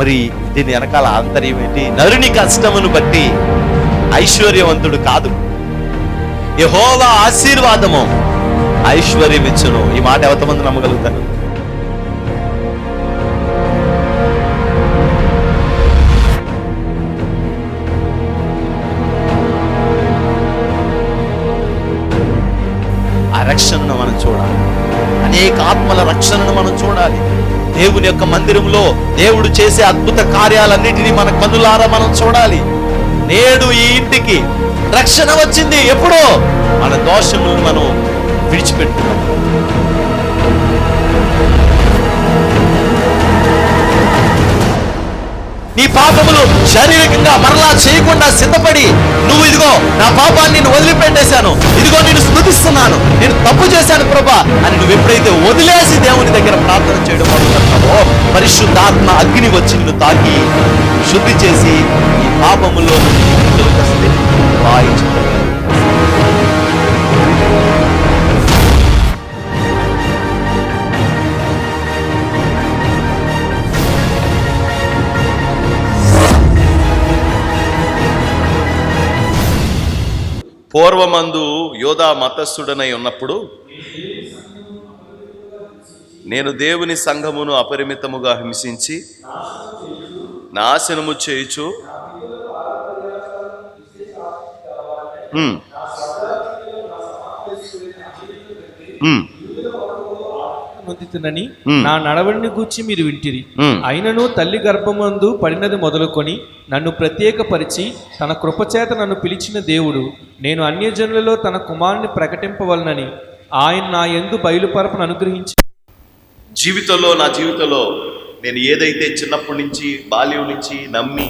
మరి దీని వెనకాల ఆంతర్యం ఏంటి? నరుని కష్టమును బట్టి ఐశ్వర్యవంతుడు కాదు, యెహోవా ఆశీర్వాదము ఐశ్వర్యం ఇచ్చును. ఈ మాట ఎంతమంది నమ్మగలుగుతారు? ఆ రక్షణను మనం చూడాలి, అనేక ఆత్మల రక్షణను మనం చూడాలి. దేవుని యొక్క మందిరంలో దేవుడు చేసే అద్భుత కార్యాలన్నిటినీ మన కన్నులారా మనం చూడాలి. నేడు ఈ ఇంటికి రక్షణ వచ్చింది. ఎప్పుడో మన దోషములను మనం విడిచిపెట్టుకున్నాం. నీ పాపములు శారీరకంగా మరలా చేయకుండా సిద్ధపడి, నువ్వు ఇదిగో నా పాపాన్ని నేను వదిలిపెట్టేశాను, ఇదిగో నేను స్తుతిస్తున్నాను, నేను తప్పు చేశాను ప్రభా అని నువ్వు ఎప్పుడైతే వదిలేసి దేవుని దగ్గర ప్రార్థన చేయడం మొదలుపెడతావో, పరిశుద్ధాత్మ అగ్ని వచ్చి నిన్ను తాకి శుద్ధి చేసి ఈ పాపములో పూర్వమందు యోధా మతస్థుడనై ఉన్నప్పుడు నేను దేవుని సంఘమును అపరిమితముగా హింసించి నాశనము చేయుచు నొందితునని నా నడవడిని గూర్చి మీరు వింటిరి. అయినను తల్లి గర్భమందు పడినది మొదలుకొని నన్ను ప్రత్యేకపరిచి తన కృపచేత నన్ను పిలిచిన దేవుడు, నేను అన్యజనులలో తన కుమారుని ప్రకటింపవలనని ఆయన నా యందు బయలుపరపును అనుగ్రహించి. నా జీవితంలో నేను ఏదైతే చిన్నప్పటి నుంచి బాల్యం నుంచి నమ్మి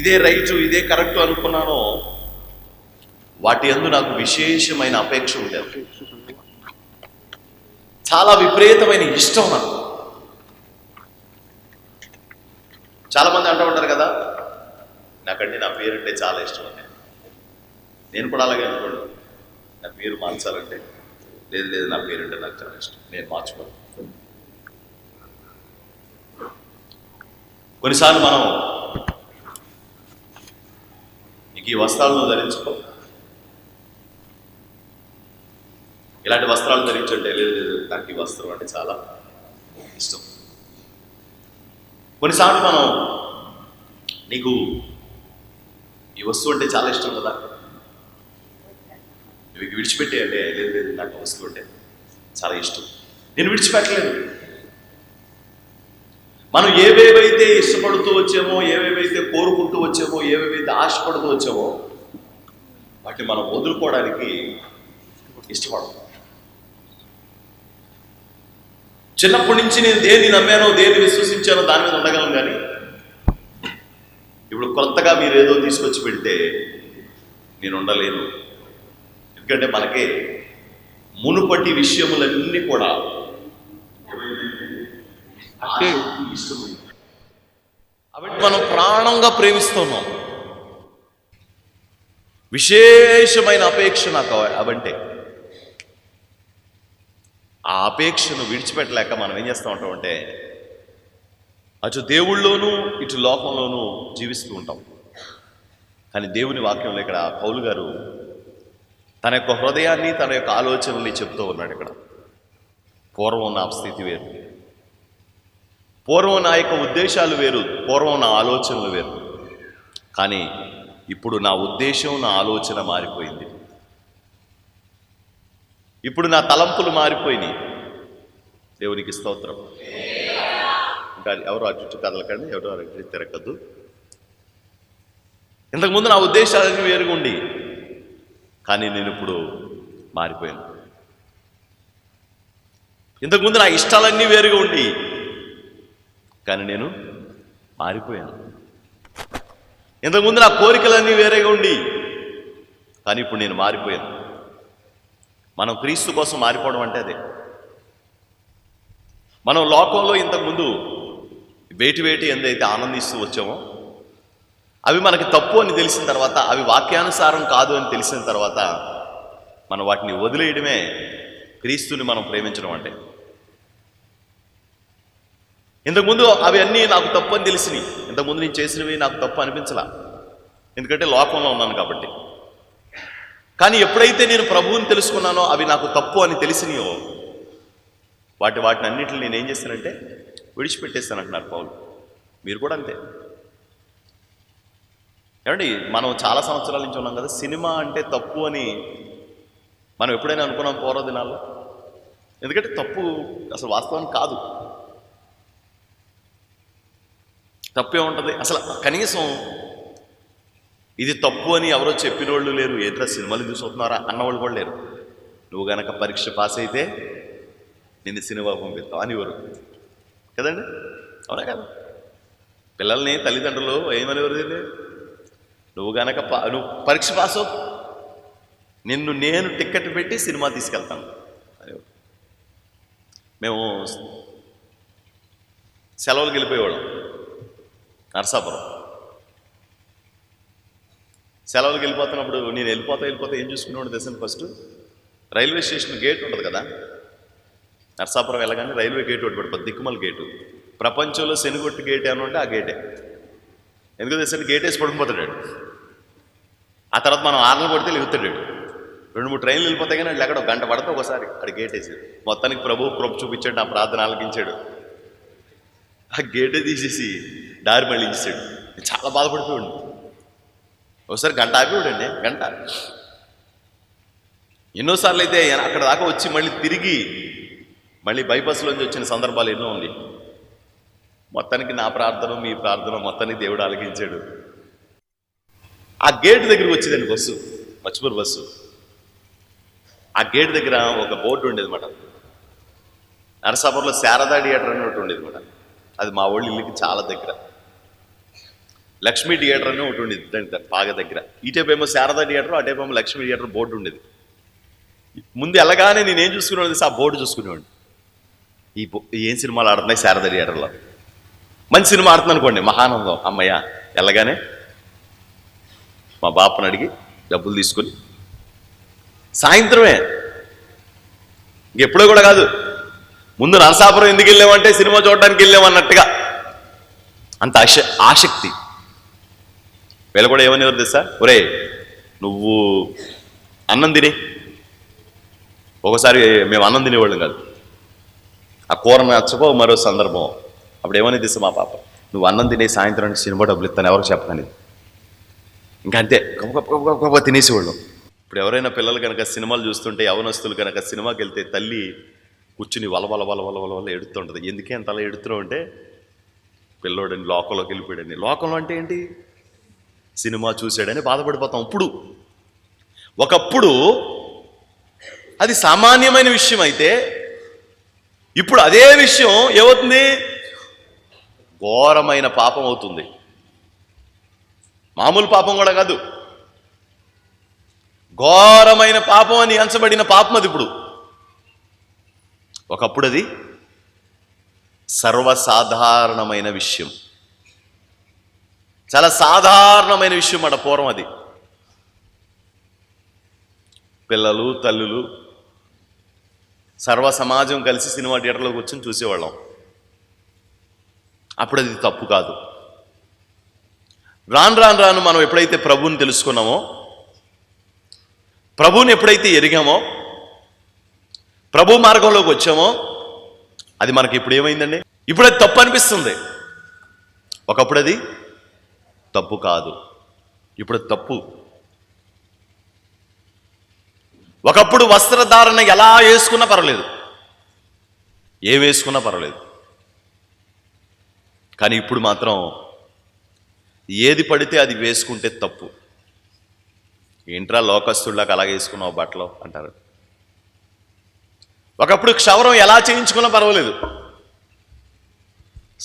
ఇదే రైటు ఇదే కరెక్ట్ అనుకున్నానో వాటి యందు నాకు విశేషమైన అపేక్ష ఉండేది. చాలా విపరీతమైన ఇష్టం నాకు. చాలా మంది అంటూ ఉంటారు కదా, నాకంటే నా పేరంటే చాలా ఇష్టం అని. నేను కూడా అలాగే అనుకోండి, నా పేరు మార్చాలంటే లేదు నా పేరంటే నాకు చాలా ఇష్టం, నేను మార్చుకోను. కొన్నిసార్లు మనం నీకు ఈ వస్త్రాలను ధరించుకో, ఇలాంటి వస్త్రాలు ధరించండి, లేదు నాకు ఈ వస్త్రం అంటే చాలా ఇష్టం. కొన్నిసార్లు మనం నీకు ఈ వస్తువు అంటే చాలా ఇష్టం కదా, నువ్వు విడిచిపెట్టేయండి, లేదు నాకు వస్తువు అంటే చాలా ఇష్టం, నేను విడిచిపెట్టలేదు. మనం ఏవేవైతే ఇష్టపడుతూ వచ్చామో, ఏవేవైతే కోరుకుంటూ వచ్చామో, ఏవేవైతే ఆశపడుతూ వచ్చామో వాటిని మనం వదులుకోవడానికి ఇష్టపడము. చిన్నప్పటి నుంచి నేను దేన్ని నమ్మానో, దేన్ని విశ్వసించానో దాని మీద ఉండగలను. కానీ ఇప్పుడు కొత్తగా మీరు ఏదో తీసుకొచ్చి పెడితే నేను ఉండలేను. ఎందుకంటే మనకే మునుపటి విషయములన్నీ కూడా అవి మనం ప్రాణంగా ప్రేమిస్తున్నాం. విశేషమైన అపేక్ష నాకు అవంటే. ఆ అపేక్షను విడిచిపెట్టలేక మనం ఏం చేస్తూ ఉంటామంటే అటు దేవుళ్ళలోనూ ఇటు లోకంలోనూ జీవిస్తూ ఉంటాం. కానీ దేవుని వాక్యంలో ఇక్కడ పౌలు గారు తన యొక్క హృదయాన్ని, తన యొక్క ఆలోచనల్ని చెప్తూ ఉన్నాడు. ఇక్కడ పూర్వం నా స్థితి వేరు, పూర్వం నా యొక్క ఉద్దేశాలు వేరు, పూర్వం నా ఆలోచనలు వేరు. కానీ ఇప్పుడు నా ఉద్దేశం, నా ఆలోచన మారిపోయింది. ఇప్పుడు నా తలంపులు మారిపోయినాయి. దేవునికి స్తోత్రం. ఇంకా ఎవరు అటు కదలకండి, ఎవరు అటు తిరగద్దు. ఇంతకుముందు నా ఉద్దేశాలన్నీ వేరుగా ఉండి, కానీ నేను ఇప్పుడు మారిపోయాను. ఇంతకుముందు నా ఇష్టాలన్నీ వేరుగా ఉండి, కానీ నేను మారిపోయాను. ఇంతకుముందు నా కోరికలన్నీ వేరేగా ఉండి, కానీ ఇప్పుడు నేను మారిపోయాను. మనం క్రీస్తు కోసం మారిపోవడం అంటే అదే. మనం లోకంలో ఇంతకుముందు వేటి ఎందైతే ఆనందిస్తూ వచ్చామో అవి మనకి తప్పు అని తెలిసిన తర్వాత, అవి వాక్యానుసారం కాదు అని తెలిసిన తర్వాత మనం వాటిని వదిలేయడమే క్రీస్తుని మనం ప్రేమించడం అంటే. ఇంతకుముందు అవి అన్నీ నాకు తప్పు అని తెలిసినాయి. ఇంతకుముందు నేను చేసినవి నాకు తప్పు అనిపించలా, ఎందుకంటే లోకంలో ఉన్నాను కాబట్టి. కానీ ఎప్పుడైతే నేను ప్రభువుని తెలుసుకున్నానో అవి నాకు తప్పు అని తెలిసినాయో వాటిని అన్నింటిని నేను ఏం చేస్తానంటే విడిచిపెట్టేస్తాను అంటున్నారు పౌలు. మీరు కూడా అంతే. ఏమండి, మనం చాలా సంవత్సరాల నుంచి ఉన్నాం కదా, సినిమా అంటే తప్పు అని మనం ఎప్పుడైనా అనుకున్నాం పూర్వ దినాల్లో? ఎందుకంటే తప్పు అసలు వాస్తవానికి కాదు. తప్పే ఉంటుంది అసలు. కనీసం ఇది తప్పు అని ఎవరో చెప్పిన వాళ్ళు లేరు. ఏట్లా సినిమాలు చూసుకుంటున్నారా అన్నవాళ్ళు కూడా లేరు. నువ్వు గనక పరీక్ష పాస్ అయితే నిన్ను సినిమా పంపిస్తావు అనేవారు కదండి, అవునా కదా? పిల్లల్ని తల్లిదండ్రులు ఏమనేవారు? నువ్వు గనక నువ్వు పరీక్ష పాస్ నేను టికెట్ పెట్టి సినిమా తీసుకెళ్తాను అనేవారు. మేము సెలవులకు వెళ్ళిపోయేవాళ్ళం నరసాపురం. సెలవులకు వెళ్ళిపోతున్నప్పుడు నేను వెళ్ళిపోతా ఏం చూసుకునేవాడు తెలుసండి? ఫస్ట్ రైల్వే స్టేషన్ గేట్ ఉంటుంది కదా, నరసాపురం వెళ్ళగానే రైల్వే గేట్ ఒకటి పడుతుంది, దిక్కుమల గేటు. ప్రపంచంలో శనిగొట్టు గేట్ ఏమన్నా ఉంటే ఆ గేటే. ఎందుకు తెలుసండి? గేట్ వేసి పడుకుపోతాడు. ఆ తర్వాత మనం ఆర్లు కొడితే లేగుతాడు. 2-3 ట్రైన్లు వెళ్ళిపోతాయి కానీ అక్కడ ఒక గంట పడితే ఒకసారి అక్కడ గేట్ వేసి మొత్తానికి ప్రభువు కృప చూపించాడు, నా ప్రార్థన ఆలకించాడు. ఆ గేటే తీసేసి దారి మళ్ళీ ఇచ్చాడు. చాలా బాధపడిపోయాడు. ఒకసారి గంట ఆపేవాడండి, గంట. ఎన్నోసార్లు అయితే అక్కడ దాకా వచ్చి మళ్ళీ తిరిగి మళ్ళీ బైపాస్లోంచి వచ్చిన సందర్భాలు ఎన్నో ఉంది. మొత్తానికి నా ప్రార్థన మీ ప్రార్థన మొత్తానికి దేవుడు ఆలకించాడు. ఆ గేట్ దగ్గరికి వచ్చేదండి బస్సు, మర్చిపోరు బస్సు. ఆ గేట్ దగ్గర ఒక బోర్డు ఉండేది అన్నమాట. నరసాపురంలో శారదా థియేటర్ అని ఒకటి ఉండేది అన్నమాట. అది మా ఊళ్ళ ఇల్లుకి చాలా దగ్గర. లక్ష్మీ థియేటర్ అని ఒకటి ఉండేది దాని బాగా దగ్గర. ఈ టైప్ ఏమో శారదా థియేటర్, ఆ టైప్ ఏమో లక్ష్మీ థియేటర్ బోర్డు ఉండేది. ముందు వెళ్ళగానే నేనేం చూసుకునేవాడు? ఆ బోర్డు చూసుకునేవాడు. ఏం సినిమాలు ఆడుతున్నాయి శారదా థియేటర్లో, మంచి సినిమా ఆడుతుంది అనుకోండి, మహానందం. అమ్మయ్య వెళ్ళగానే మా బాపను అడిగి డబ్బులు తీసుకొని సాయంత్రమే, ఇంకెప్పుడో కూడా కాదు, ముందు నరసాపురం ఎందుకు వెళ్ళామంటే సినిమా చూడడానికి వెళ్ళామన్నట్టుగా అంత ఆసక్తి. వీళ్ళు కూడా ఏమనేవారు తెలుసా? ఒరే నువ్వు అన్నం తిని, ఒకసారి మేము అన్నం తినేవాళ్ళం కాదు, ఆ కూర నచ్చకో మరో సందర్భం. అప్పుడు ఏమని తెలుసా మా పాప, నువ్వు అన్నం తినే సాయంత్రానికి సినిమా డబ్బులు ఇస్తాను ఎవరికి చెప్పని. ఇంకా అంతే గొప్ప తినేసేవాళ్ళం. ఇప్పుడు ఎవరైనా పిల్లలు కనుక సినిమాలు చూస్తుంటే, యవనస్తులు కనుక సినిమాకి వెళ్తే తల్లి కూర్చుని వల ఎడుతుంటుంది. ఎందుకే అంత అలా ఎడుతున్నావు అంటే, పిల్లోడని లోకంలోకి వెళ్ళిపోయాడని. లోకంలో అంటే ఏంటి? సినిమా చూశాడని బాధపడిపోతాం. ఒకప్పుడు అది సామాన్యమైన విషయం అయితే ఇప్పుడు అదే విషయం ఏమవుతుంది? ఘోరమైన పాపం అవుతుంది. మామూలు పాపం కూడా కాదు, ఘోరమైన పాపం అని ఎంచబడిన పాపం అది ఇప్పుడు. ఒకప్పుడు అది సర్వసాధారణమైన విషయం, చాలా సాధారణమైన విషయం అట పూర్వం. అది పిల్లలు తల్లులు సర్వ సమాజం కలిసి సినిమా థియేటర్లో కూర్చొని చూసేవాళ్ళం. అప్పుడు అది తప్పు కాదు. రాను మనం ఎప్పుడైతే ప్రభువుని తెలుసుకున్నామో, ప్రభువుని ఎప్పుడైతే ఎరిగామో, ప్రభు మార్గంలోకి వచ్చామో, అది మనకి ఇప్పుడు ఏమైందండి? ఇప్పుడు అది తప్పు అనిపిస్తుంది. ఒకప్పుడు అది తప్పు కాదు, ఇప్పుడు అది తప్పు. ఒకప్పుడు వస్త్రధారణ ఎలా వేసుకున్నా పర్వాలేదు, ఏం వేసుకున్నా పర్వాలేదు. కానీ ఇప్పుడు మాత్రం ఏది పడితే అది వేసుకుంటే తప్పు. ఏంట్రా లోకస్తుళ్ళకి అలాగే వేసుకున్నావు బట్టలు అంటారు. ఒకప్పుడు క్షవరం ఎలా చేయించుకున్నా పర్వాలేదు,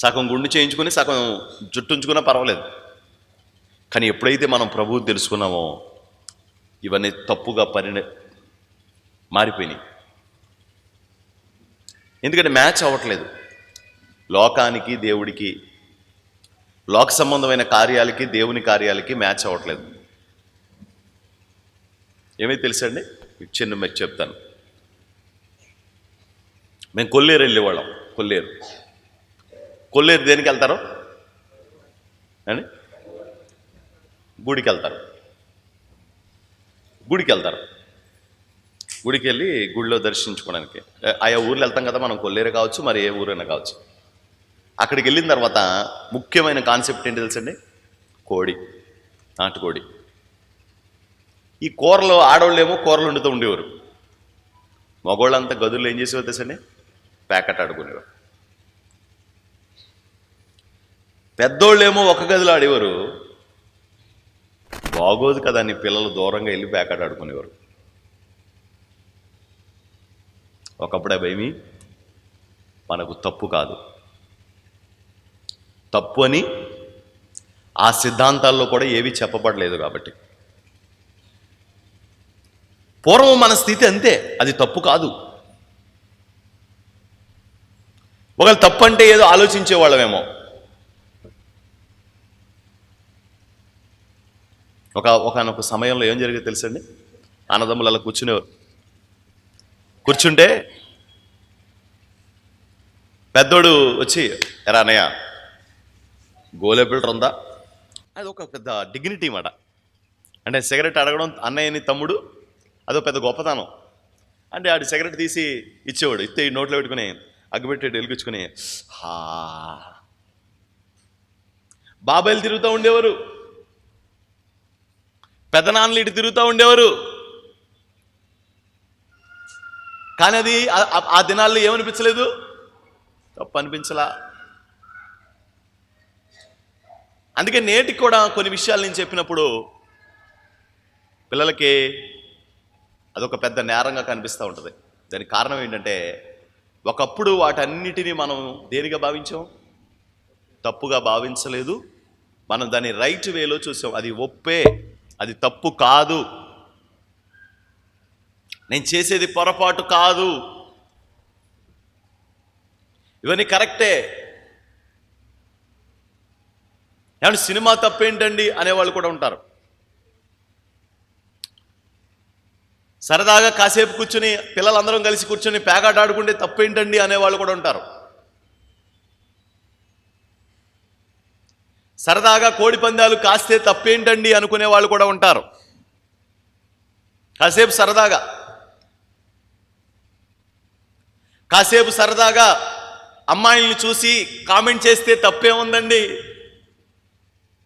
సగం గుండు చేయించుకుని సగం జుట్టుంచుకున్నా పర్వాలేదు. కానీ ఎప్పుడైతే మనం ప్రభువు తెలుసుకున్నామో ఇవన్నీ తప్పుగా మారిపోయినాయి. ఎందుకంటే మ్యాచ్ అవ్వట్లేదు. లోకానికి దేవుడికి, లోక సంబంధమైన కార్యాలకి దేవుని కార్యాలకి మ్యాచ్ అవ్వట్లేదు. ఏమైతే తెలుసండి, చిన్న మీరు చెప్తాను. మేము కొల్లేరు వెళ్ళేవాళ్ళం. కొల్లేరు కొల్లేరు దేనికి వెళ్తారు అని? గుడికి వెళ్తారు. గుడికి వెళ్ళి గుడిలో దర్శించుకోవడానికి ఆయా ఊర్లు వెళ్తాం కదా మనం. కొల్లేరు కావచ్చు, మరి ఏ ఊరైనా కావచ్చు. అక్కడికి వెళ్ళిన తర్వాత ముఖ్యమైన కాన్సెప్ట్ ఏంటి తెలుసండి? కోడి, నాటుకోడి. ఈ కూరలో ఆడవాళ్ళేమో కూరలు వండుతూ ఉండేవారు, మగవాళ్ళంతా గదుల్లో ఏం చేసేవారు తెలుసండి? ప్యాకెట్ ఆడుకునేవారు. పెద్దోళ్ళేమో ఒక గదిలో ఆడేవారు, బాగోదు కదా అని పిల్లలు దూరంగా వెళ్ళి ప్యాకెట్ ఆడుకునేవారు. ఒకప్పుడే భయమి మనకు తప్పు కాదు, తప్పు అని ఆ సిద్ధాంతాల్లో కూడా ఏవి చెప్పబడలేదు. కాబట్టి పూర్వం మన స్థితి అంతే, అది తప్పు కాదు. ఒకవేళ తప్పు అంటే ఏదో ఆలోచించేవాళ్ళమేమో. ఒకనొక సమయంలో ఏం జరిగేది తెలుసండి? అన్నదమ్ములు అలా కూర్చుంటే పెద్దోడు వచ్చి, ఎరా అన్నయ్య గోలే ఫిల్టర్ ఉందా? అది ఒక పెద్ద డిగ్నిటీ మాట. అంటే సిగరెట్ అడగడం అన్నయ్యని తమ్ముడు అదో పెద్ద గొప్పతనం. అంటే ఆడు సిగరెట్ తీసి ఇచ్చేవాడు, ఇస్తే ఈ నోట్లో పెట్టుకుని అగ్గిపెట్టి వెలిగించుకుని హా. బాబాయిలు తిరుగుతూ ఉండేవారు, పెద్దనాన్నలు ఇటు తిరుగుతూ ఉండేవారు. కానీ అది ఆ దినాల్లో ఏమనిపించలేదు, తప్పు అనిపించలా. అందుకే నేటికి కూడా కొన్ని విషయాలు నేను చెప్పినప్పుడు పిల్లలకి అదొక పెద్ద నేరంగా కనిపిస్తూ ఉంటుంది. దానికి కారణం ఏంటంటే, ఒకప్పుడు వాటన్నిటినీ మనం దేనిగా భావించాం? తప్పుగా భావించలేదు. మనం దాన్ని రైట్ వేలో చూసాం. అది ఒప్పే, అది తప్పు కాదు, నేను చేసేది పొరపాటు కాదు, ఇవన్నీ కరెక్టే. ఏమంటే సినిమా తప్పేంటండి అనేవాళ్ళు కూడా ఉంటారు. సరదాగా కాసేపు కూర్చుని పిల్లలందరం కలిసి కూర్చొని పేకాట ఆడుకుంటే తప్పేంటండి అనేవాళ్ళు కూడా ఉంటారు. సరదాగా కోడి పందాలు కాస్తే తప్పేంటండి అనుకునే వాళ్ళు కూడా ఉంటారు. కాసేపు సరదాగా అమ్మాయిల్ని చూసి కామెంట్ చేస్తే తప్పే ఉందండి.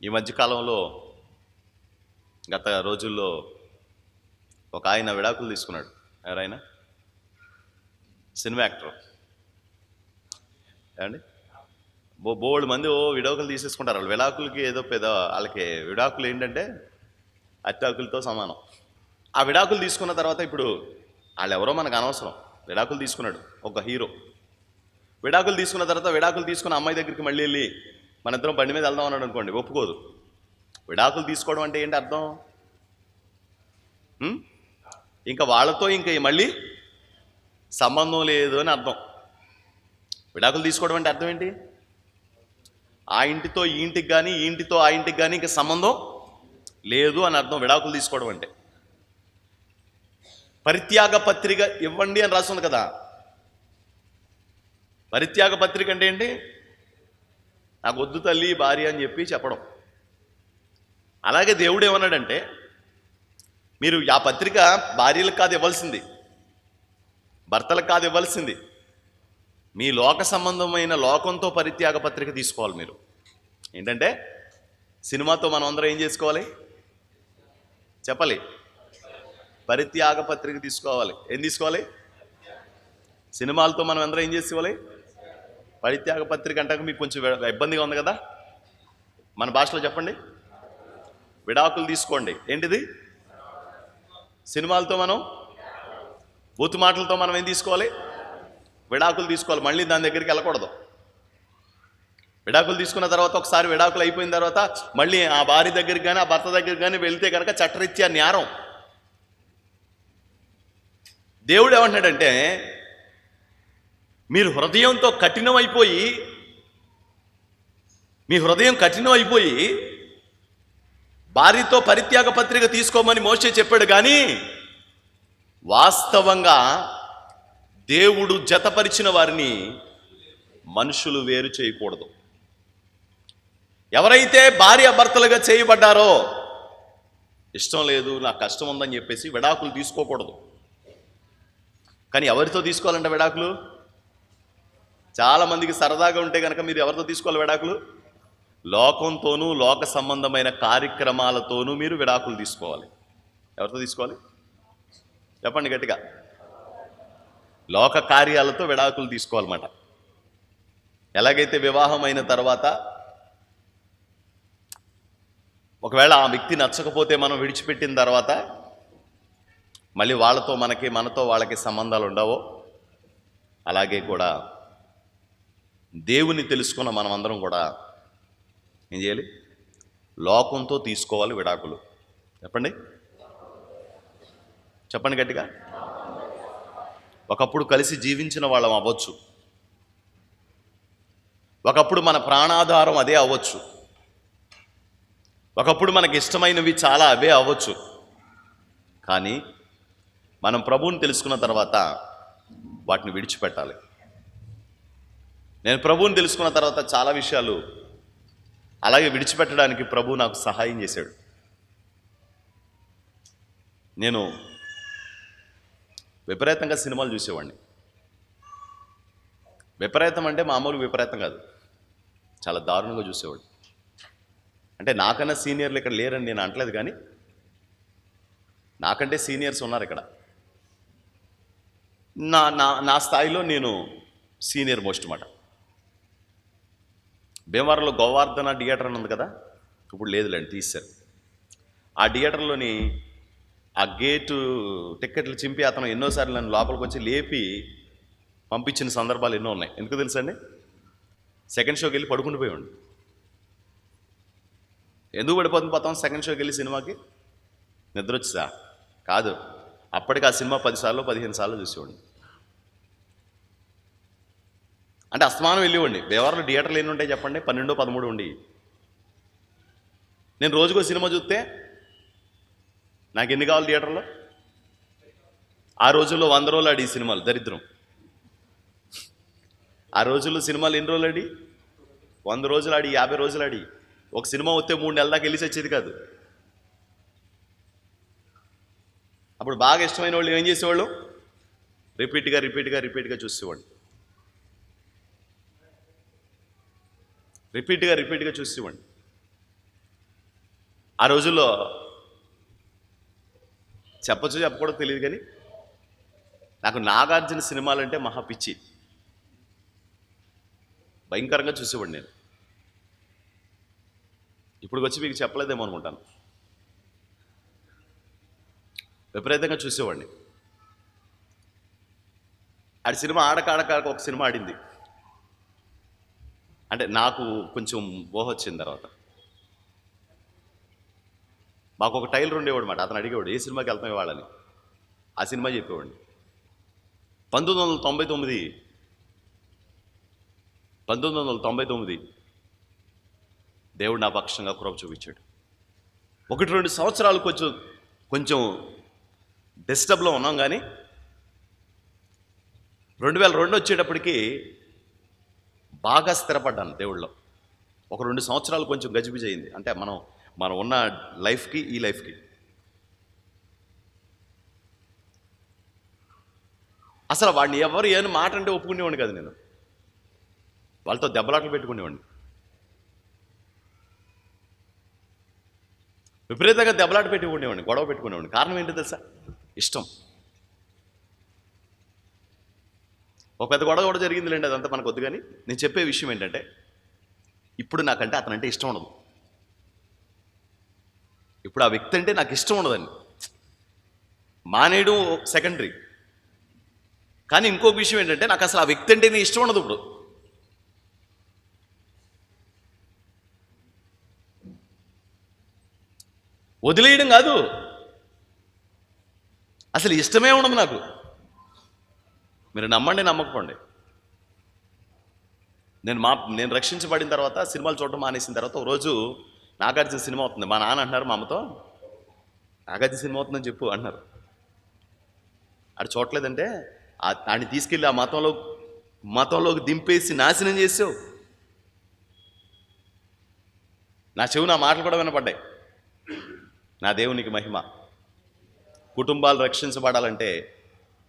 ఈ మధ్యకాలంలో గత రోజుల్లో ఒక ఆయన విడాకులు తీసుకున్నాడు. ఎవరైనా? Cinema actor. ఏమండి, బోల్డ్ మంది విడాకులు తీసేసుకుంటారు. వాళ్ళు విడాకులకి ఏదో పెద్ద, వాళ్ళకి విడాకులు ఏంటంటే అత్తాకులతో సమానం. ఆ విడాకులు తీసుకున్న తర్వాత ఇప్పుడు వాళ్ళు ఎవరో మనకు అనవసరం. విడాకులు తీసుకున్నాడు ఒక హీరో. విడాకులు తీసుకున్న తర్వాత విడాకులు తీసుకున్న అమ్మాయి దగ్గరికి మళ్ళీ వెళ్ళి మన ఇద్దరం బండి మీద వెళ్దాం అన్నాడు అనుకోండి, ఒప్పుకోదు. విడాకులు తీసుకోవడం అంటే ఏంటి అర్థం? ఇంకా వాళ్ళతో ఇంకా మళ్ళీ సంబంధం లేదు అని అర్థం. విడాకులు తీసుకోవడం అంటే అర్థం ఏంటి? ఆ ఇంటితో ఈ ఇంటికి కానీ, ఈ ఇంటితో ఆ ఇంటికి కానీ ఇంకా సంబంధం లేదు అని అర్థం విడాకులు తీసుకోవడం అంటే. పరిత్యాగ పత్రిక ఇవ్వండి అని రాస్తుంది కదా. పరిత్యాగ పత్రిక అంటే ఏంటి? నాకు వద్దు తల్లి భార్య అని చెప్పి చెప్పడం. అలాగే దేవుడు ఏమన్నాడంటే, మీరు ఆ పత్రిక భార్యలకు కాదు ఇవ్వాల్సింది, భర్తలకు కాదు ఇవ్వాల్సింది, మీ లోక సంబంధమైన లోకంతో పరిత్యాగ పత్రిక తీసుకోవాలి. మీరు ఏంటంటే సినిమాతో మనం అందరం ఏం చేసుకోవాలి చెప్పాలి? పరిత్యాగ పత్రిక తీసుకోవాలి. ఏం తీసుకోవాలి? సినిమాలతో మనం అందరం ఏం చేసుకోవాలి? పరిత్యాగ పత్రిక అంటాక మీకు కొంచెం ఇబ్బందిగా ఉంది కదా. మన భాషలో చెప్పండి. విడాకులు తీసుకోండి. ఏంటిది? సినిమాలతో మనం, బూతు మాటలతో మనం ఏం తీసుకోవాలి? విడాకులు తీసుకోవాలి. మళ్ళీ దాని దగ్గరికి వెళ్ళకూడదు. విడాకులు తీసుకున్న తర్వాత ఒకసారి విడాకులు అయిపోయిన తర్వాత మళ్ళీ ఆ భార్య దగ్గరికి కానీ ఆ భర్త దగ్గరికి కానీ వెళ్తే కనుక చట్టరీత్యా నేరం. దేవుడు ఏమంటున్నాడంటే, మీరు హృదయంతో కఠినమైపోయి, మీ హృదయం కఠినమైపోయి భార్యతో పరిత్యాగ పత్రిక తీసుకోమని మోషే చెప్పాడు. కానీ వాస్తవంగా దేవుడు జతపరిచిన వారిని మనుషులు వేరు చేయకూడదు. ఎవరైతే భార్య భర్తలుగా చేయబడ్డారో ఇష్టం లేదు, నాకు కష్టం ఉందని చెప్పేసి విడాకులు తీసుకోకూడదు. కానీ ఎవరితో తీసుకోవాలంటే విడాకులు? చాలామందికి సరదాగా ఉంటే కనుక మీరు ఎవరితో తీసుకోవాలి విడాకులు? లోకంతోనూ లోక సంబంధమైన కార్యక్రమాలతోనూ మీరు విడాకులు తీసుకోవాలి. ఎవరితో తీసుకోవాలి చెప్పండి గట్టిగా? లోక కార్యాలతో విడాకులు తీసుకోవాలన్నమాట. ఎలాగైతే వివాహం అయిన తర్వాత ఒకవేళ ఆ వ్యక్తి నచ్చకపోతే మనం విడిచిపెట్టిన తర్వాత మళ్ళీ వాళ్ళతో మనతో వాళ్ళకి సంబంధాలు ఉండవో, అలాగే కూడా దేవుని తెలుసుకున్న మనమందరం కూడా ఏం చేయాలి? లోకంతో తీసుకోవాలి విడాకులు. చెప్పండి చెప్పండి గట్టిగా. ఒకప్పుడు కలిసి జీవించిన వాళ్ళం అవ్వచ్చు, ఒకప్పుడు మన ప్రాణాధారం అదే అవ్వచ్చు, ఒకప్పుడు మనకి ఇష్టమైనవి చాలా అవే అవ్వచ్చు. కానీ మనం ప్రభువుని తెలుసుకున్న తర్వాత వాటిని విడిచిపెట్టాలి. నేను ప్రభువుని తెలుసుకున్న తర్వాత చాలా విషయాలు అలాగే విడిచిపెట్టడానికి ప్రభువు నాకు సహాయం చేశాడు. నేను విపరీతంగా సినిమాలు చూసేవాడిని. విపరీతం అంటే మామూలు విపరీతం కాదు, చాలా దారుణంగా చూసేవాడిని. అంటే నాకన్నా సీనియర్లు ఇక్కడ లేరని నేను అంటలేదు, కానీ నాకంటే సీనియర్స్ ఉన్నారు ఇక్కడ. నా స్థాయిలో నేను సీనియర్ మోస్ట్ మాట. భీమవరంలో గోవర్ధన థియేటర్ అని ఉంది కదా, ఇప్పుడు లేదులేండి, తీశారు. ఆ థియేటర్లోని ఆ గేటు టిక్కెట్లు చింపి అతను ఎన్నోసార్లు నన్ను లోపలికి వచ్చి లేపి పంపించిన సందర్భాలు ఎన్నో ఉన్నాయి. ఎందుకు తెలుసండి? సెకండ్ షోకి వెళ్ళి పడుకుని పోయాడు. ఎందుకు పోతాం సెకండ్ షోకి వెళ్ళి సినిమాకి? నిద్ర వచ్చా కాదు, అప్పటికి ఆ సినిమా 10 సార్లు 15 సార్లు చూసేవాడిని. అంటే అస్తమానం వెళ్ళేవాడిని. భీమవరంలో థియేటర్లు ఎన్ని ఉంటాయి చెప్పండి? 12, 13 ఉండి. నేను రోజుకో సినిమా చూస్తే నాకు ఎన్ని కావాలి థియేటర్లో? ఆ రోజుల్లో 100 రోజులు ఆడి సినిమాలు దరిద్రం. ఆ రోజుల్లో సినిమాలు ఎన్ని రోజులు ఆడి? 100 రోజులు ఆడి, 50 రోజులు ఆడి. ఒక సినిమా వస్తే 3 నెలల దాకా వెళ్ళి వచ్చేది కాదు. అప్పుడు బాగా ఇష్టమైన వాళ్ళు ఏం చేసేవాళ్ళు? రిపీట్గా చూసేవాళ్ళు. రిపీట్గా చూసేవాడిని. ఆ రోజుల్లో చెప్పకూడదు తెలియదు, కానీ నాకు నాగార్జున సినిమాలంటే మహా పిచ్చి. భయంకరంగా చూసేవాడిని నేను. ఇప్పుడు వచ్చి మీకు చెప్పలేదేమో అనుకుంటాను. విపరీతంగా చూసేవాడిని. ఆడి సినిమా ఆడక ఒక సినిమా ఆడింది. అంటే నాకు కొంచెం ఊహ వచ్చిన తర్వాత మాకు ఒక టైలర్ ఉండేవాడు మాట. అతను అడిగేవాడు ఏ సినిమాకి వెళ్తాం ఇవాళని. ఆ సినిమా చెప్పేవాడిని. 1999 దేవుడు నా పక్షంగా కృప చూపించాడు. 1-2 సంవత్సరాలు కొంచెం డిస్టర్బ్లో ఉన్నాం, కానీ 2002 వచ్చేటప్పటికి బాగా స్థిరపడ్డాను దేవుళ్ళలో. 1-2 సంవత్సరాలు కొంచెం గజిబిజి అయింది. అంటే మనం ఉన్న లైఫ్కి ఈ లైఫ్కి అసలు వాడిని ఎవరు ఏమైనా మాట అంటే ఒప్పుకునేవాడిని కాదు. నేను వాళ్ళతో దెబ్బలాటలు పెట్టుకునేవాడిని. విపరీతంగా దెబ్బలాట పెట్టుకునేవాడిని, గొడవ పెట్టుకునేవాడిని. కారణం ఏంటో తెలుసా? ఇష్టం. ఒక పెద్ద గొడవ కూడా జరిగిందిలేండి, అదంతా మనకు వద్దు. కానీ నేను చెప్పే విషయం ఏంటంటే, ఇప్పుడు నాకంటే అతనంటే ఇష్టం ఉండదు. ఇప్పుడు ఆ వ్యక్తి అంటే నాకు ఇష్టం ఉండదండి. మానేయడం సెకండరీ. కానీ ఇంకొక విషయం ఏంటంటే, నాకు అసలు ఆ వ్యక్తి అంటే నేను ఇష్టం ఉండదు. ఇప్పుడు వదిలేయడం కాదు, అసలు ఇష్టమే ఉండదు నాకు. మీరు నమ్మండి నమ్మకపోండి. నేను రక్షించబడిన తర్వాత సినిమాలు చూడడం మానేసిన తర్వాత ఒక రోజు నాగార్జున సినిమా అవుతుంది. మా నాన్న అంటున్నారు మా అమ్మతో, నాగార్జున సినిమా అవుతుందని చెప్పు అంటున్నారు. అది చూడలేదంటే ఆడిని తీసుకెళ్ళి ఆ మతంలో మతంలోకి దింపేసి నాశనం చేసావు. నా చెవు నా మాటలు కూడా వినపడ్డాయి. నా దేవునికి మహిమ. కుటుంబాలు రక్షించబడాలంటే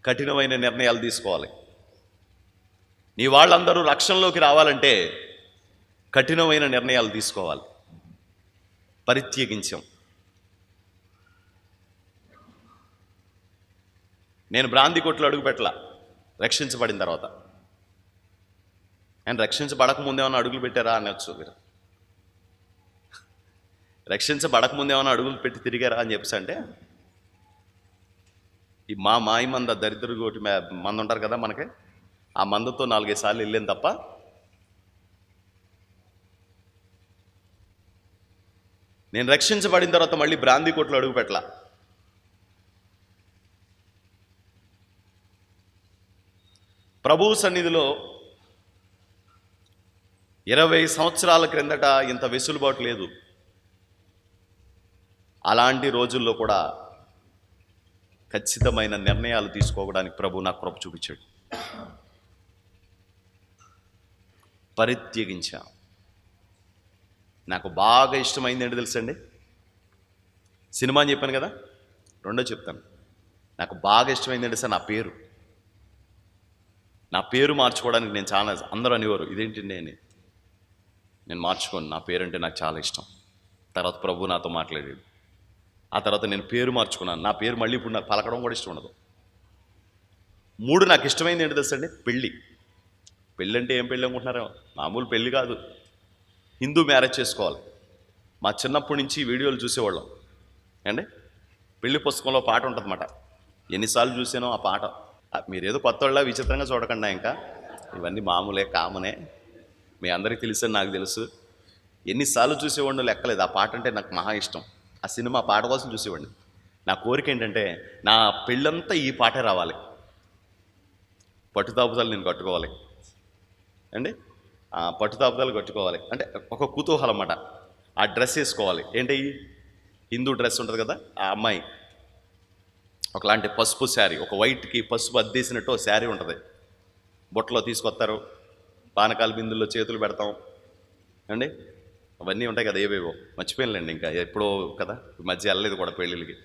కఠినమైన నిర్ణయాలు తీసుకోవాలి. నీ వాళ్ళందరూ రక్షణలోకి రావాలంటే కఠినమైన నిర్ణయాలు తీసుకోవాలి. పరిత్యజించాం. నేను బ్రాంతి కొట్లు అడుగు పెట్టలా రక్షించబడిన తర్వాత. ఆయన రక్షించబడకముందేమన్నా అడుగులు పెట్టారా అనొచ్చు మీరు. రక్షించబడకముందేమన్నా అడుగులు పెట్టి తిరిగారా అని చెప్పేసి అంటే, ఈ మాయి మంద దరిద్ర గోటి మంద ఉంటారు కదా మనకి, ఆ మందతో 4-5 సార్లు వెళ్ళాను తప్ప నేను రక్షించబడిన తర్వాత మళ్ళీ బ్రాంతి కొట్లు అడుగు పెట్టలా. ప్రభువు సన్నిధిలో 20 సంవత్సరాల క్రిందట ఇంత వెసులుబాటు లేదు. అలాంటి రోజుల్లో కూడా ఖచ్చితమైన నిర్ణయాలు తీసుకోవడానికి ప్రభు నాకు కృప చూపించాడు. పరిత్యజించా. నాకు బాగా ఇష్టమైంది ఏంటి తెలుసండి? సినిమా అని చెప్పాను కదా, రెండో చెప్తాను. నాకు బాగా ఇష్టమైంది ఏంటి సార్? నా పేరు మార్చుకోవడానికి నేను చాలా, అందరూ అనేవారు ఇదేంటండి అని. నేను మార్చుకోను. నా పేరు అంటే నాకు చాలా ఇష్టం. తర్వాత ప్రభు నాతో మాట్లాడాడు. ఆ తర్వాత నేను పేరు మార్చుకున్నాను. నా పేరు మళ్ళీ ఇప్పుడు నాకు పలకడం కూడా ఇష్టం ఉండదు. 3 నాకు ఇష్టమైంది ఏంటి తెలుసండి? పెళ్ళి అంటే ఏం పెళ్ళి అనుకుంటున్నారో? మామూలు పెళ్ళి కాదు, హిందూ మ్యారేజ్ చేసుకోవాలి. మా చిన్నప్పటి నుంచి వీడియోలు చూసేవాళ్ళం అండి. పెళ్లి పుస్తకంలో పాట ఉంటుందన్నమాట. ఎన్నిసార్లు చూసానో ఆ పాట. మీరేదో కొత్త వాళ్ళ విచిత్రంగా చూడకుండా, ఇంకా ఇవన్నీ మామూలే, కామనే, మీ అందరికీ తెలుసని నాకు తెలుసు. ఎన్నిసార్లు చూసేవాడిని లెక్కలేదు. ఆ పాట అంటే నాకు మహా ఇష్టం. ఆ సినిమా పాట కోసం చూసేవాడిని. నా కోరిక ఏంటంటే నా పెళ్ళంతా ఈ పాటే రావాలి. పట్టుతాపుతాలు నేను కట్టుకోవాలి అండి. పట్టుతాపుతాలు కట్టుకోవాలి అంటే ఒక కుతూహలం అన్నమాట. ఆ డ్రెస్ వేసుకోవాలి. ఏంటి, హిందూ డ్రెస్ ఉంటుంది కదా, ఆ అమ్మాయి ఒకలాంటి పసుపు శారీ, ఒక వైట్కి పసుపు అద్దేసినట్టు శారీ ఉంటుంది. బొట్టలో తీసుకొస్తారు, పానకాల బిందుల్లో చేతులు పెడతాం అండి. అవన్నీ ఉంటాయి కదా, ఏవేవో మర్చిపోయానులేండి, ఇంకా ఎప్పుడో కదా, ఈ మధ్య వెళ్ళలేదు కూడా పెళ్ళిళ్ళకి.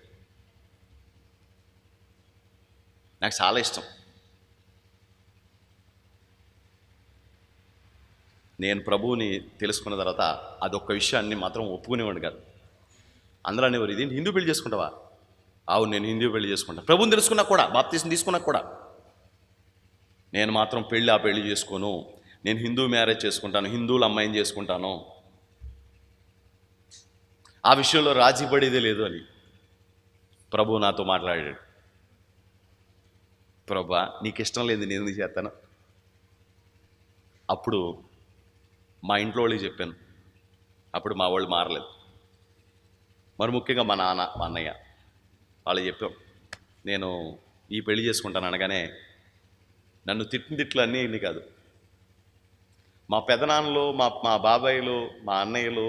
నాకు చాలా ఇష్టం. నేను ప్రభువుని తెలుసుకున్న తర్వాత అదొక్క విషయాన్ని మాత్రం ఒప్పుకునేవాడు కాదు. అందరూ అనేవారు ఇదేంటి హిందూ పెళ్లి చేసుకుంటావా? అవును, నేను హిందూ పెళ్లి చేసుకుంటాను. ప్రభువుని తెలుసుకున్నా కూడా, బాప్తీసం తీసుకున్నా కూడా నేను మాత్రం పెళ్లి చేసుకోను. నేను హిందూ మ్యారేజ్ చేసుకుంటాను, హిందువుల అమ్మాయిని చేసుకుంటాను. ఆ విషయంలో రాజీ పడేదే లేదు అని ప్రభువు నాతో మాట్లాడాడు. ప్రభా, నీకు ఇష్టం లేదు, నేను ఎందుకు చేస్తాను? అప్పుడు మా ఇంట్లో వాళ్ళకి చెప్పాను. అప్పుడు మా వాళ్ళు మారలేదు. మరి ముఖ్యంగా మా నాన్న, మా అన్నయ్య వాళ్ళు చెప్పాం, నేను ఈ పెళ్లి చేసుకుంటాను అనగానే నన్ను తిట్లు అన్నీ ఇన్ని కాదు. మా పెదనాన్నలు, మా బాబాయిలు, మా అన్నయ్యలు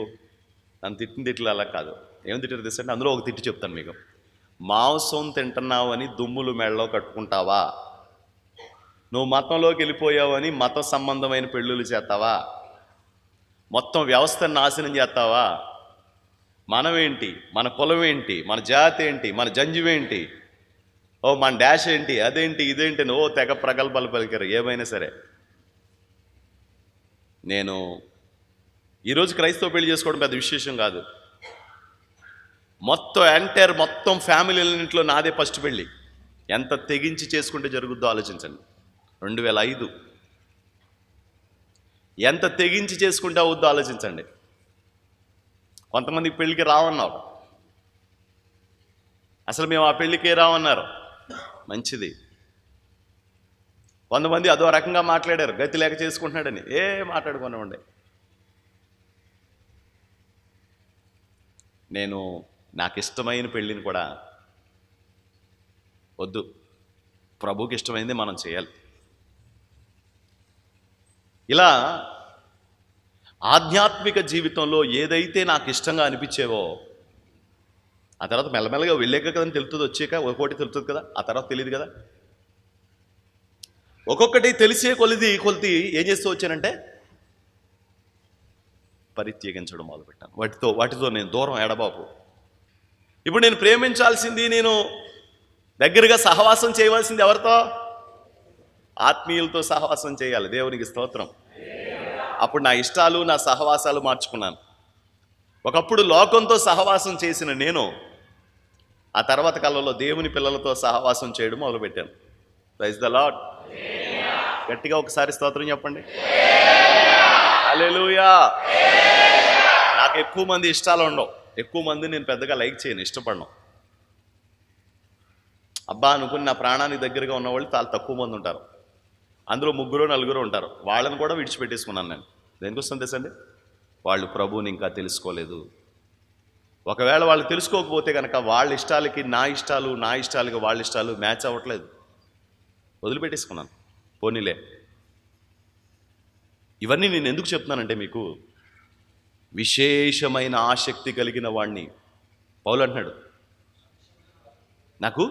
నన్ను తిట్లు అలా కాదు. ఏం తిట్టారు తెలుసంటే, అందులో ఒక తిట్టు చెప్తాను మీకు. మాంసం తింటున్నావు అని దుమ్ములు మెడలో కట్టుకుంటావా? నువ్వు మతంలోకి వెళ్ళిపోయావు అని మత సంబంధమైన పెళ్ళిళ్ళు చేస్తావా? మొత్తం వ్యవస్థను నాశనం చేస్తావా? మనమేంటి, మన కులం ఏంటి, మన జాతి ఏంటి, మన జంజువేంటి, మన డాష్ ఏంటి, అదేంటి ఇదేంటి అని తెగ ప్రగల్భాలు పలికారు. ఏమైనా సరే నేను ఈరోజు క్రైస్తవ పెళ్లి చేసుకోవడం పెద్ద విశేషం కాదు. మొత్తం ఫ్యామిలీలన్నింటిలో నాదే ఫస్ట్ పెళ్ళి. ఎంత తెగించి చేసుకుంటే జరుగుద్దో ఆలోచించండి. 2005 ఎంత తెగించి చేసుకుంటే అవుద్దో ఆలోచించండి. కొంతమంది పెళ్ళికి రావన్నారు, అసలు మేము ఆ పెళ్ళికే రావన్నారు. మంచిది. కొంతమంది అదో రకంగా మాట్లాడారు, గతి లేక చేసుకుంటున్నాడని. మాట్లాడుకున్నామండి. నేను నాకు ఇష్టమైన పెళ్ళిని కూడా వద్దు, ప్రభువుకి ఇష్టమైంది మనం చేయాలి. ఇలా ఆధ్యాత్మిక జీవితంలో ఏదైతే నాకు ఇష్టంగా అనిపించేవో ఆ తర్వాత మెల్లమెల్లగా వెళ్ళాక కదా తెలుస్తుంది, వచ్చాక ఒకటి తెలుస్తుంది కదా, ఆ తర్వాత తెలియదు కదా. ఒక్కొక్కటి తెలిసే కొలిది ఏం చేస్తూ వచ్చానంటే పరిత్యజించడం మొదలుపెట్టాను. వాటితో నేను దూరం ఎడబాపు. ఇప్పుడు నేను ప్రేమించాల్సింది, నేను దగ్గరగా సహవాసం చేయవలసింది ఎవరితో? ఆత్మీయులతో సహవాసం చేయాలి. దేవునికి స్తోత్రం. అప్పుడు నా ఇష్టాలు, నా సహవాసాలు మార్చుకున్నాను. ఒకప్పుడు లోకంతో సహవాసం చేసిన నేను ఆ తర్వాత కాలంలో దేవుని పిల్లలతో సహవాసం చేయడం మొదలుపెట్టాను. Praise the lord. గట్టిగా ఒకసారి స్తోత్రం చెప్పండి. హల్లెలూయా. నాకు ఎక్కువ మంది ఇష్టాలు ఉండవు, ఎక్కువ మంది నేను పెద్దగా లైక్ చేయను, ఇష్టపడను. అబ్బా అనుకుని నా ప్రాణానికి దగ్గరగా ఉన్నవాళ్ళు చాలా తక్కువ మంది ఉంటారు. అందులో 3-4 ఉంటారు. వాళ్ళని కూడా విడిచిపెట్టేసుకున్నాను నేను. దేనికోసం తెలుసండి? వాళ్ళు ప్రభువుని ఇంకా తెలుసుకోలేదు. ఒకవేళ వాళ్ళు తెలుసుకోకపోతే కనుక వాళ్ళ ఇష్టాలకి నా ఇష్టాలకి వాళ్ళ ఇష్టాలు మ్యాచ్ అవ్వట్లేదు, వదిలిపెట్టేసుకున్నాను. పోనీలే. ఇవన్నీ నేను ఎందుకు చెప్తున్నానంటే, మీకు విశేషమైన ఆసక్తి కలిగిన వాణ్ణి పౌలు అంటున్నాడు, నాకు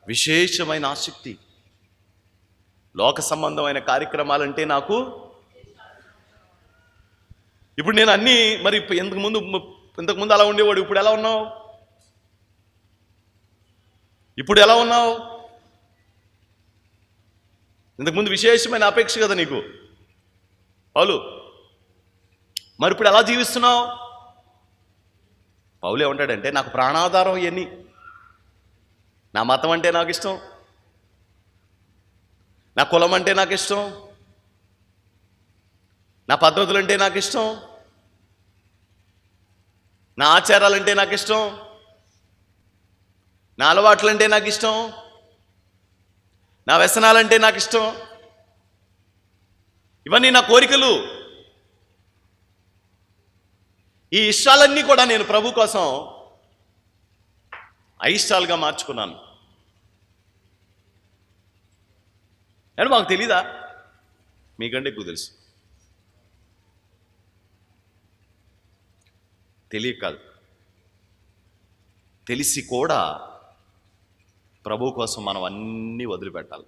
విశేషమైన ఆసక్తి, లోక సంబంధమైన కార్యక్రమాలంటే నాకు. ఇప్పుడు నేను అన్నీ మరి ఇంతకుముందు అలా ఉండేవాడు, ఇప్పుడు ఎలా ఉన్నావు? ఇప్పుడు ఎలా ఉన్నావు? ఇంతకుముందు విశేషమైన అపేక్ష కదా నీకు పౌలు, మరి ఇప్పుడు ఎలా జీవిస్తున్నావు? పౌలు ఏమంటాడంటే, నాకు ప్రాణాధారం ఇవన్నీ. నా మతం అంటే నాకు ఇష్టం, నా కులం అంటే నాకు ఇష్టం, నా పద్ధతులు అంటే నాకు ఇష్టం, నా ఆచారాలంటే నాకు ఇష్టం, నా అలవాట్లంటే నాకు ఇష్టం, నా వ్యసనాలంటే నాకు ఇష్టం. ఇవన్నీ నా కోరికలు. ఈ ఇష్టాలన్నీ కూడా నేను ప్రభు కోసం అయిష్టాలుగా మార్చుకున్నాను. అని మాకు తెలీదా? మీకంటే ఎక్కువ తెలుసు. తెలియక కాదు, తెలిసి కూడా ప్రభు కోసం మనం అన్నీ వదిలిపెట్టాలి.